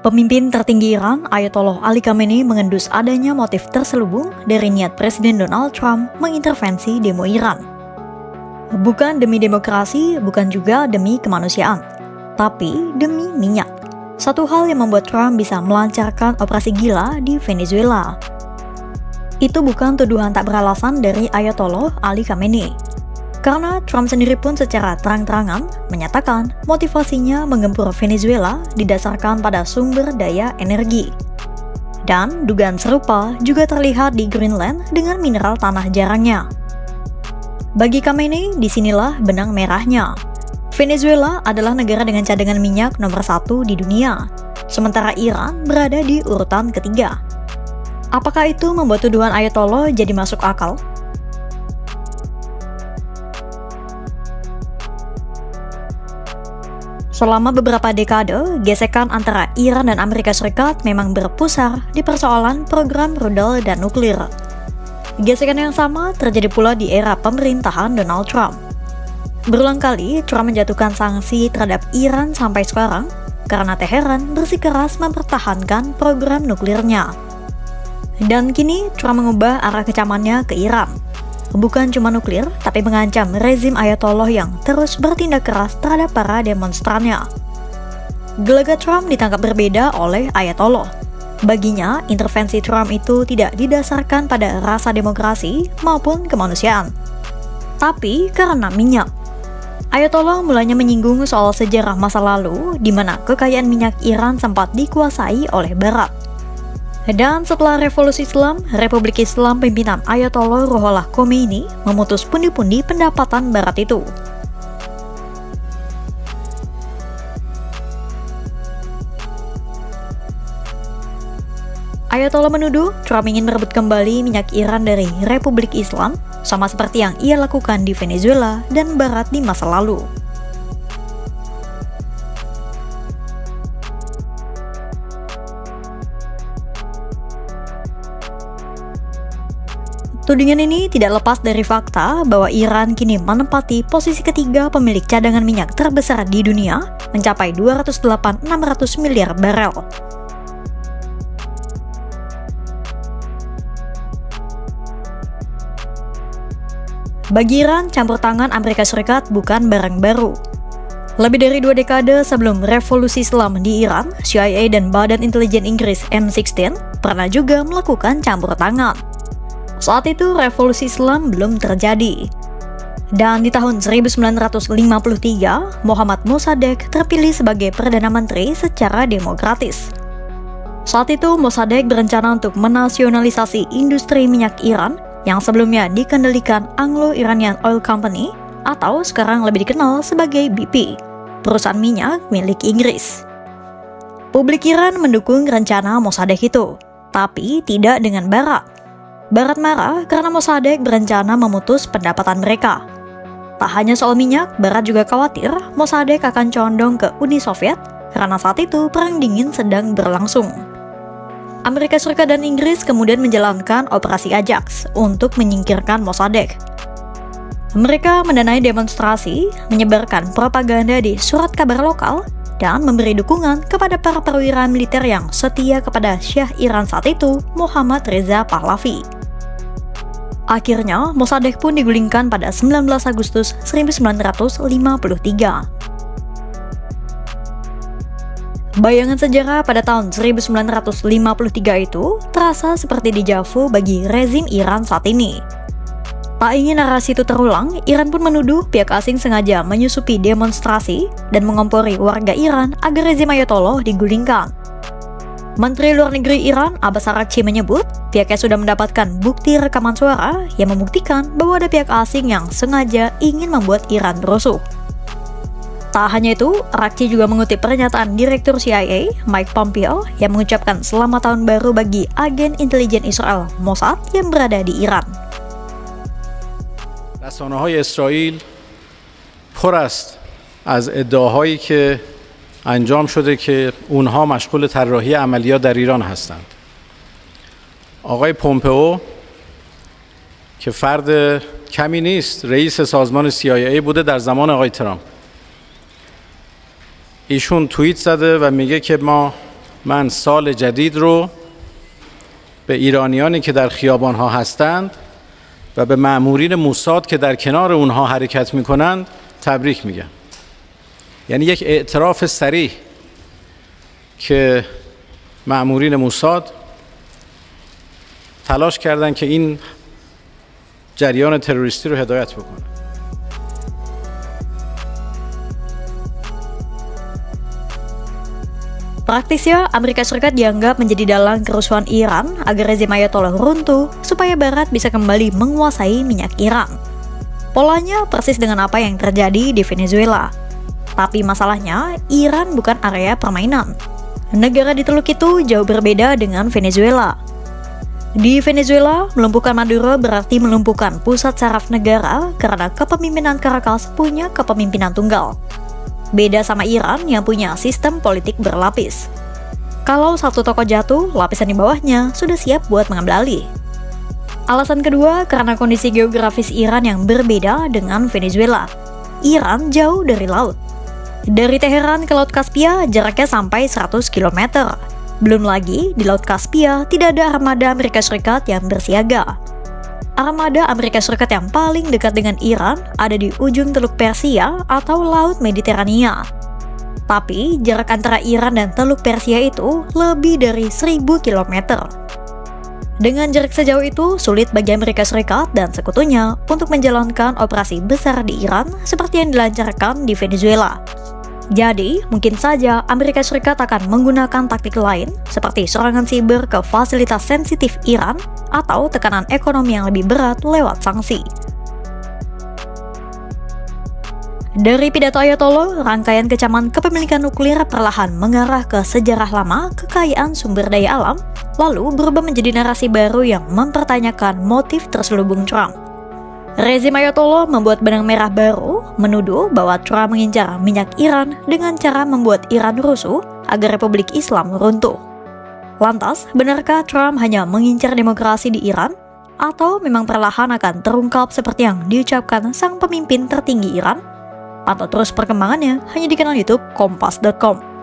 Pemimpin tertinggi Iran, Ayatollah Ali Khamenei mengendus adanya motif terselubung dari niat Presiden Donald Trump mengintervensi demo Iran. Bukan demi demokrasi, bukan juga demi kemanusiaan, tapi demi minyak. Satu hal yang membuat Trump bisa melancarkan operasi gila di Venezuela. Itu bukan tuduhan tak beralasan dari Ayatollah Ali Khamenei. Karena Trump sendiri pun secara terang-terangan menyatakan motivasinya menggempur Venezuela didasarkan pada sumber daya energi. Dan dugaan serupa juga terlihat di Greenland dengan mineral tanah jarangnya. Bagi Khamenei, disinilah benang merahnya. Venezuela adalah negara dengan cadangan minyak nomor 1 di dunia, sementara Iran berada di urutan ketiga. Apakah itu membuat tuduhan Ayatollah jadi masuk akal? Selama beberapa dekade, gesekan antara Iran dan Amerika Serikat memang berpusar di persoalan program rudal dan nuklir. Gesekan yang sama terjadi pula di era pemerintahan Donald Trump. Berulang kali, Trump menjatuhkan sanksi terhadap Iran sampai sekarang karena Teheran bersikeras mempertahankan program nuklirnya. Dan kini, Trump mengubah arah kecamannya ke Iran. Bukan cuma nuklir, tapi mengancam rezim Ayatollah yang terus bertindak keras terhadap para demonstrannya. Gelagat Trump ditangkap berbeda oleh Ayatollah. Baginya, intervensi Trump itu tidak didasarkan pada rasa demokrasi maupun kemanusiaan, tapi karena minyak. Ayatollah mulanya menyinggung soal sejarah masa lalu di mana kekayaan minyak Iran sempat dikuasai oleh Barat. Dan setelah revolusi Islam, Republik Islam pimpinan Ayatollah Ruhollah Khomeini memutus pundi-pundi pendapatan Barat itu. Ayatollah menuduh Trump ingin merebut kembali minyak Iran dari Republik Islam, sama seperti yang ia lakukan di Venezuela dan Barat di masa lalu. Tudingan ini tidak lepas dari fakta bahwa Iran kini menempati posisi ketiga pemilik cadangan minyak terbesar di dunia, mencapai 208,600 miliar barel. Bagi Iran, campur tangan Amerika Serikat bukan barang baru. Lebih dari 2 dekade sebelum revolusi Islam di Iran, CIA dan Badan Intelijen Inggris M16 pernah juga melakukan campur tangan. Saat itu revolusi Islam belum terjadi. Dan di tahun 1953, Mohammad Mossadegh terpilih sebagai Perdana Menteri secara demokratis. Saat itu Mossadegh berencana untuk menasionalisasi industri minyak Iran yang sebelumnya dikendalikan Anglo-Iranian Oil Company atau sekarang lebih dikenal sebagai BP, perusahaan minyak milik Inggris. Publik Iran mendukung rencana Mossadegh itu, tapi tidak dengan Barat. Barat marah karena Mossadegh berencana memutus pendapatan mereka. Tak hanya soal minyak, Barat juga khawatir Mossadegh akan condong ke Uni Soviet karena saat itu Perang Dingin sedang berlangsung. Amerika Serikat dan Inggris kemudian menjalankan Operasi Ajax untuk menyingkirkan Mossadegh. Mereka mendanai demonstrasi, menyebarkan propaganda di surat kabar lokal, dan memberi dukungan kepada para perwira militer yang setia kepada Syah Iran saat itu, Mohammad Reza Pahlavi. Akhirnya, Mossadegh pun digulingkan pada 19 Agustus 1953. Bayangan sejarah pada tahun 1953 itu terasa seperti dejavu bagi rezim Iran saat ini. Tak ingin narasi itu terulang, Iran pun menuduh pihak asing sengaja menyusupi demonstrasi dan mengompori warga Iran agar rezim Ayatollah digulingkan. Menteri Luar Negeri Iran, Abbas Araghchi menyebut, pihaknya sudah mendapatkan bukti rekaman suara yang membuktikan bahwa ada pihak asing yang sengaja ingin membuat Iran rusuh. Tak hanya itu, Araghchi juga mengutip pernyataan Direktur CIA, Mike Pompeo, yang mengucapkan selamat tahun baru bagi agen intelijen Israel, Mossad, yang berada di Iran. رسانه‌های اسرائیل پر است از ادعاهایی که انجام شده که اونها مشغول طراحی عملیات در ایران هستند. آقای پومپئو که فرد کمی نیست، رئیس سازمان CIA بوده در زمان آقای ترامپ. ایشون توییت زده و میگه که ما من سال جدید رو به ایرانیانی که در خیابان‌ها هستند و به مأمورین موساد که در کنار اونها حرکت می‌کنند تبریک میگم. یعنی یک اعتراف صریح که مأمورین موساد تلاش کردند که این جریان تروریستی رو هدایت بکنند. Praktisnya, Amerika Serikat dianggap menjadi dalang kerusuhan Iran agar rezim Ayatollah runtuh supaya Barat bisa kembali menguasai minyak Iran. Polanya persis dengan apa yang terjadi di Venezuela. Tapi masalahnya, Iran bukan area permainan. Negara di Teluk itu jauh berbeda dengan Venezuela. Di Venezuela, melumpuhkan Maduro berarti melumpuhkan pusat saraf negara karena kepemimpinan Caracas punya kepemimpinan tunggal. Beda sama Iran yang punya sistem politik berlapis. Kalau satu tokoh jatuh, lapisan di bawahnya sudah siap buat mengambil alih. Alasan kedua, karena kondisi geografis Iran yang berbeda dengan Venezuela. Iran jauh dari laut. Dari Teheran ke Laut Kaspia jaraknya sampai 100 km. Belum lagi, di Laut Kaspia tidak ada armada Amerika Serikat yang bersiaga. Armada Amerika Serikat yang paling dekat dengan Iran ada di ujung Teluk Persia atau Laut Mediterania. Tapi, jarak antara Iran dan Teluk Persia itu lebih dari 1000 km. Dengan jarak sejauh itu, sulit bagi Amerika Serikat dan sekutunya untuk menjalankan operasi besar di Iran seperti yang dilancarkan di Venezuela. Jadi, mungkin saja Amerika Serikat akan menggunakan taktik lain seperti serangan siber ke fasilitas sensitif Iran atau tekanan ekonomi yang lebih berat lewat sanksi. Dari pidato Ayatollah, rangkaian kecaman kepemilikan nuklir perlahan mengarah ke sejarah lama kekayaan sumber daya alam, lalu berubah menjadi narasi baru yang mempertanyakan motif terselubung Trump. Rezim Ayatollah membuat benang merah baru, menuduh bahwa Trump mengincar minyak Iran dengan cara membuat Iran rusuh agar Republik Islam runtuh. Lantas, benarkah Trump hanya mengincar demokrasi di Iran? Atau memang perlahan akan terungkap seperti yang diucapkan sang pemimpin tertinggi Iran? Pantau terus perkembangannya hanya di kanal YouTube Kompas.com.